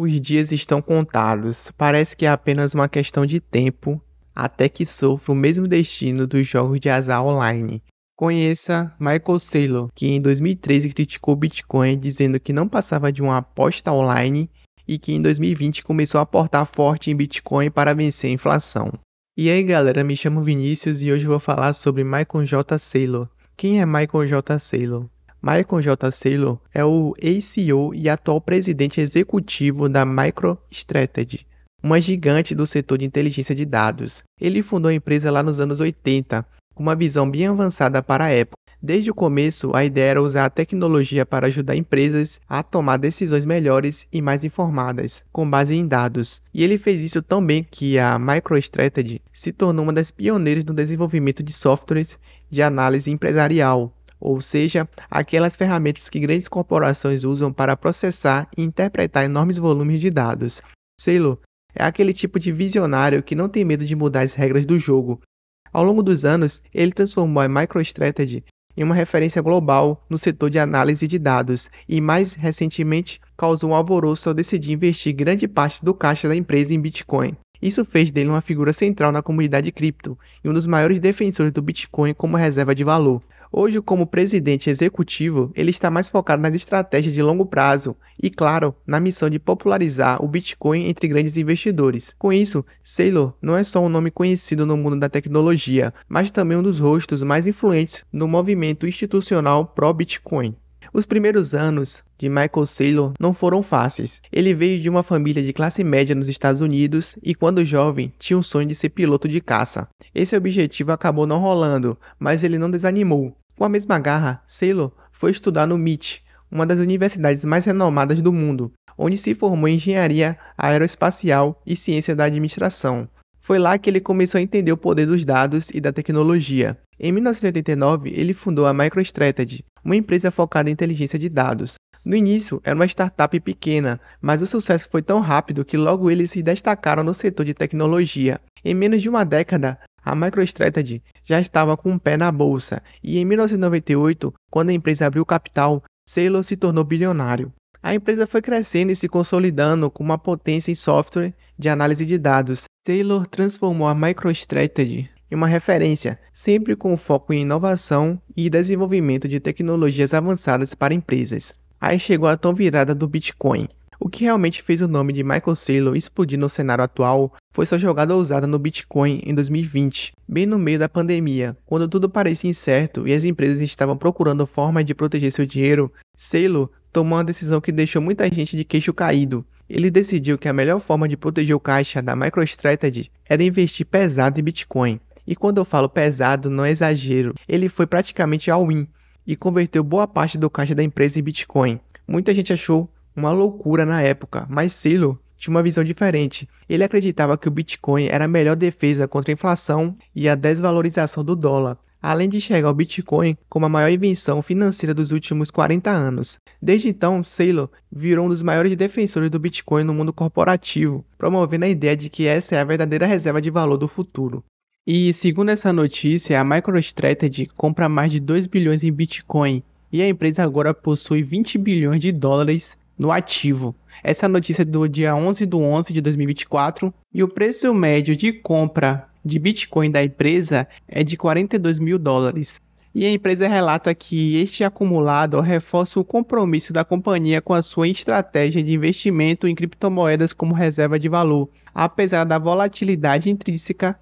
Os dias estão contados, parece que é apenas uma questão de tempo até que sofra o mesmo destino dos jogos de azar online. Conheça Michael Saylor, que em 2013 criticou o Bitcoin dizendo que não passava de uma aposta online e que em 2020 começou a aportar forte em Bitcoin para vencer a inflação. E aí galera, me chamo Vinícius e hoje eu vou falar sobre Michael J. Saylor. Quem é Michael J. Saylor? Michael J. Saylor é o ex-CEO e atual presidente executivo da MicroStrategy, uma gigante do setor de inteligência de dados. Ele fundou a empresa lá nos anos 80, com uma visão bem avançada para a época. Desde o começo, a ideia era usar a tecnologia para ajudar empresas a tomar decisões melhores e mais informadas, com base em dados. E ele fez isso tão bem que a MicroStrategy se tornou uma das pioneiras no desenvolvimento de softwares de análise empresarial, ou seja, aquelas ferramentas que grandes corporações usam para processar e interpretar enormes volumes de dados. Saylor é aquele tipo de visionário que não tem medo de mudar as regras do jogo. Ao longo dos anos, ele transformou a MicroStrategy em uma referência global no setor de análise de dados e, mais recentemente, causou um alvoroço ao decidir investir grande parte do caixa da empresa em Bitcoin. Isso fez dele uma figura central na comunidade cripto e um dos maiores defensores do Bitcoin como reserva de valor. Hoje, como presidente executivo, ele está mais focado nas estratégias de longo prazo e, claro, na missão de popularizar o Bitcoin entre grandes investidores. Com isso, Saylor não é só um nome conhecido no mundo da tecnologia, mas também um dos rostos mais influentes no movimento institucional pró-Bitcoin. Os primeiros anos de Michael Saylor não foram fáceis. Ele veio de uma família de classe média nos Estados Unidos e, quando jovem, tinha um sonho de ser piloto de caça. Esse objetivo acabou não rolando, mas ele não desanimou. Com a mesma garra, Saylor foi estudar no MIT, uma das universidades mais renomadas do mundo, onde se formou em engenharia aeroespacial e ciência da administração. Foi lá que ele começou a entender o poder dos dados e da tecnologia. Em 1989, ele fundou a MicroStrategy, uma empresa focada em inteligência de dados. No início, era uma startup pequena, mas o sucesso foi tão rápido que logo eles se destacaram no setor de tecnologia. Em menos de uma década, a MicroStrategy já estava com um pé na bolsa, e em 1998, quando a empresa abriu capital, Saylor se tornou bilionário. A empresa foi crescendo e se consolidando com uma potência em software de análise de dados. Saylor transformou a MicroStrategy em uma referência, sempre com foco em inovação e desenvolvimento de tecnologias avançadas para empresas. Aí chegou a tão virada do Bitcoin. O que realmente fez o nome de Michael Saylor explodir no cenário atual foi sua jogada ousada no Bitcoin em 2020, bem no meio da pandemia, quando tudo parecia incerto e as empresas estavam procurando formas de proteger seu dinheiro. Saylor tomou uma decisão que deixou muita gente de queixo caído. Ele decidiu que a melhor forma de proteger o caixa da MicroStrategy era investir pesado em Bitcoin. E quando eu falo pesado, não é exagero, ele foi praticamente all-in e converteu boa parte do caixa da empresa em Bitcoin. Muita gente achou uma loucura na época, mas Saylor tinha uma visão diferente. Ele acreditava que o Bitcoin era a melhor defesa contra a inflação e a desvalorização do dólar, além de enxergar o Bitcoin como a maior invenção financeira dos últimos 40 anos. Desde então, Saylor virou um dos maiores defensores do Bitcoin no mundo corporativo, promovendo a ideia de que essa é a verdadeira reserva de valor do futuro. E, segundo essa notícia, a MicroStrategy compra mais de 2 bilhões em Bitcoin e a empresa agora possui 20 bilhões de dólares no ativo. Essa notícia é do dia 11 de 11 de 2024 e o preço médio de compra de Bitcoin da empresa é de 42 mil dólares. E a empresa relata que este acumulado reforça o compromisso da companhia com a sua estratégia de investimento em criptomoedas como reserva de valor, apesar da volatilidade intrínseca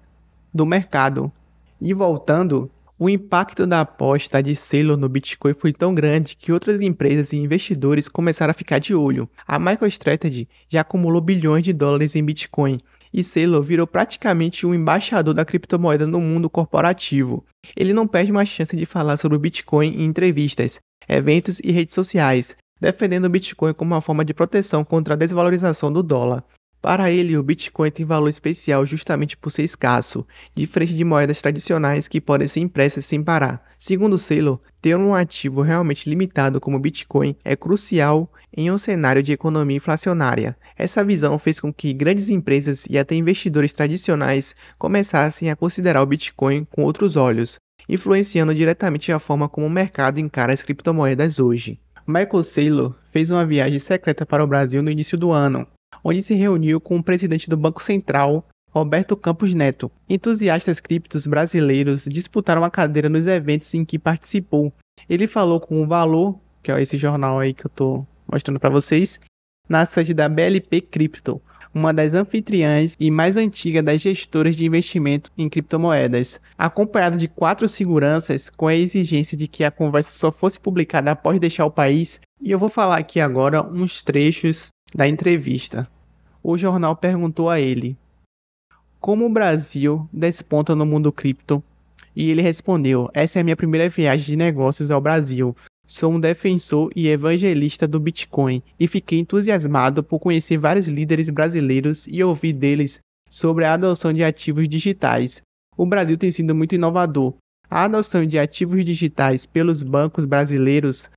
do mercado. E voltando, o impacto da aposta de Saylor no Bitcoin foi tão grande que outras empresas e investidores começaram a ficar de olho. A MicroStrategy já acumulou bilhões de dólares em Bitcoin e Saylor virou praticamente um embaixador da criptomoeda no mundo corporativo. Ele não perde uma chance de falar sobre o Bitcoin em entrevistas, eventos e redes sociais, defendendo o Bitcoin como uma forma de proteção contra a desvalorização do dólar. Para ele, o Bitcoin tem valor especial justamente por ser escasso, diferente de moedas tradicionais que podem ser impressas sem parar. Segundo Saylor, ter um ativo realmente limitado como o Bitcoin é crucial em um cenário de economia inflacionária. Essa visão fez com que grandes empresas e até investidores tradicionais começassem a considerar o Bitcoin com outros olhos, influenciando diretamente a forma como o mercado encara as criptomoedas hoje. Michael Saylor fez uma viagem secreta para o Brasil no início do ano, onde se reuniu com o presidente do Banco Central, Roberto Campos Neto. Entusiastas criptos brasileiros disputaram a cadeira nos eventos em que participou. Ele falou com o Valor, que é esse jornal aí que eu estou mostrando para vocês, na sede da BLP Crypto, uma das anfitriãs e mais antigas das gestoras de investimento em criptomoedas, acompanhado de 4 seguranças com a exigência de que a conversa só fosse publicada após deixar o país. E eu vou falar aqui agora uns trechos da entrevista. O jornal perguntou a ele como o Brasil desponta no mundo cripto, e ele respondeu: essa é a minha primeira viagem de negócios ao Brasil. Sou um defensor e evangelista do Bitcoin e fiquei entusiasmado por conhecer vários líderes brasileiros e ouvir deles sobre a adoção de ativos digitais. O Brasil tem sido muito inovador. A adoção de ativos digitais pelos bancos brasileiros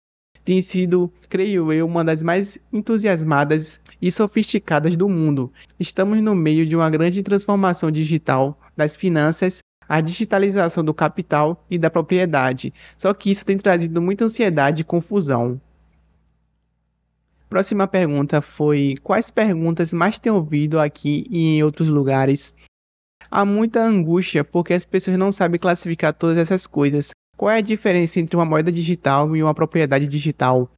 tem sido, creio eu, uma das mais entusiasmadas e sofisticadas do mundo. Estamos no meio de uma grande transformação digital das finanças, a digitalização do capital e da propriedade. Só que isso tem trazido muita ansiedade e confusão. Próxima pergunta foi: quais perguntas mais tem ouvido aqui e em outros lugares? Há muita angústia porque as pessoas não sabem classificar todas essas coisas. Qual é a diferença entre uma moeda digital e uma propriedade digital?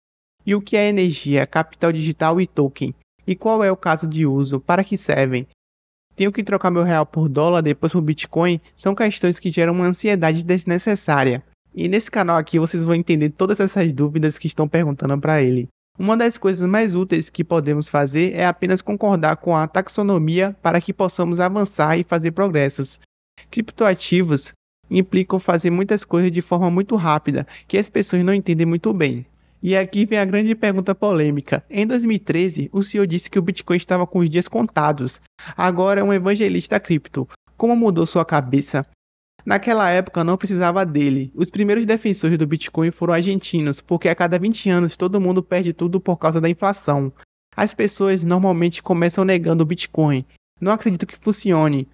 E o que é energia, capital digital e token? E qual é o caso de uso? Para que servem? Tenho que trocar meu real por dólar, depois por Bitcoin? São questões que geram uma ansiedade desnecessária. E nesse canal aqui vocês vão entender todas essas dúvidas que estão perguntando para ele. Uma das coisas mais úteis que podemos fazer é apenas concordar com a taxonomia para que possamos avançar e fazer progressos. Criptoativos implicam fazer muitas coisas de forma muito rápida, que as pessoas não entendem muito bem. E aqui vem a grande pergunta polêmica. Em 2013, o senhor disse que o Bitcoin estava com os dias contados. Agora é um evangelista cripto. Como mudou sua cabeça? Naquela época não precisava dele. Os primeiros defensores do Bitcoin foram argentinos, porque a cada 20 anos todo mundo perde tudo por causa da inflação. As pessoas normalmente começam negando o Bitcoin. Não acredito que funcione.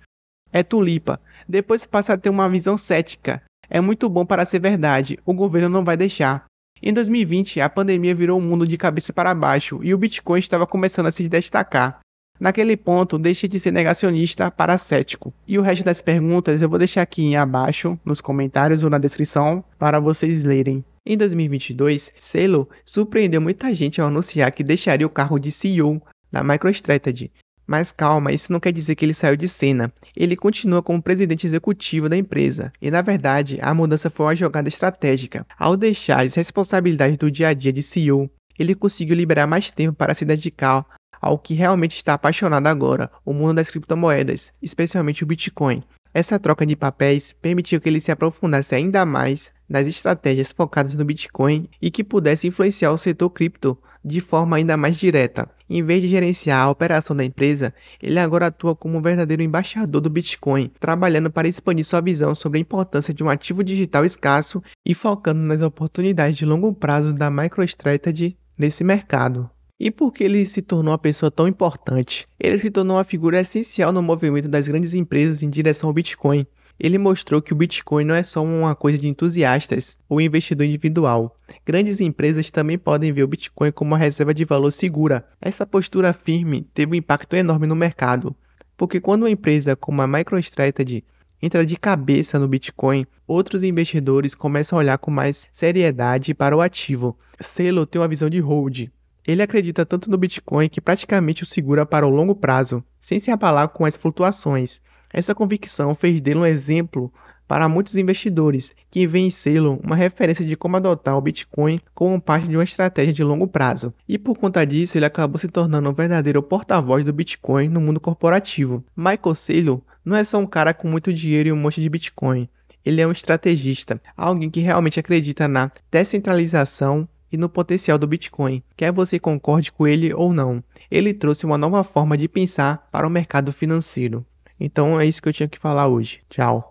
É tulipa. Depois passa a ter uma visão cética. É muito bom para ser verdade. O governo não vai deixar. Em 2020, a pandemia virou o mundo de cabeça para baixo e o Bitcoin estava começando a se destacar. Naquele ponto, deixe de ser negacionista para cético. E o resto das perguntas eu vou deixar aqui abaixo, nos comentários ou na descrição, para vocês lerem. Em 2022, Saylor surpreendeu muita gente ao anunciar que deixaria o cargo de CEO da MicroStrategy. Mas calma, isso não quer dizer que ele saiu de cena. Ele continua como presidente executivo da empresa. E na verdade, a mudança foi uma jogada estratégica. Ao deixar as responsabilidades do dia a dia de CEO, ele conseguiu liberar mais tempo para se dedicar ao que realmente está apaixonado agora, o mundo das criptomoedas, especialmente o Bitcoin. Essa troca de papéis permitiu que ele se aprofundasse ainda mais nas estratégias focadas no Bitcoin e que pudesse influenciar o setor cripto de forma ainda mais direta. Em vez de gerenciar a operação da empresa, ele agora atua como um verdadeiro embaixador do Bitcoin, trabalhando para expandir sua visão sobre a importância de um ativo digital escasso e focando nas oportunidades de longo prazo da MicroStrategy nesse mercado. E por que ele se tornou uma pessoa tão importante? Ele se tornou uma figura essencial no movimento das grandes empresas em direção ao Bitcoin. Ele mostrou que o Bitcoin não é só uma coisa de entusiastas ou investidor individual. Grandes empresas também podem ver o Bitcoin como uma reserva de valor segura. Essa postura firme teve um impacto enorme no mercado, porque quando uma empresa como a MicroStrategy entra de cabeça no Bitcoin, outros investidores começam a olhar com mais seriedade para o ativo. Saylor tem uma visão de hold. Ele acredita tanto no Bitcoin que praticamente o segura para o longo prazo, sem se abalar com as flutuações. Essa convicção fez dele um exemplo para muitos investidores, que veem em Saylor uma referência de como adotar o Bitcoin como parte de uma estratégia de longo prazo. E por conta disso, ele acabou se tornando um verdadeiro porta-voz do Bitcoin no mundo corporativo. Michael Saylor não é só um cara com muito dinheiro e um monte de Bitcoin. Ele é um estrategista, alguém que realmente acredita na descentralização e no potencial do Bitcoin, quer você concorde com ele ou não. Ele trouxe uma nova forma de pensar para o mercado financeiro. Então é isso que eu tinha que falar hoje. Tchau.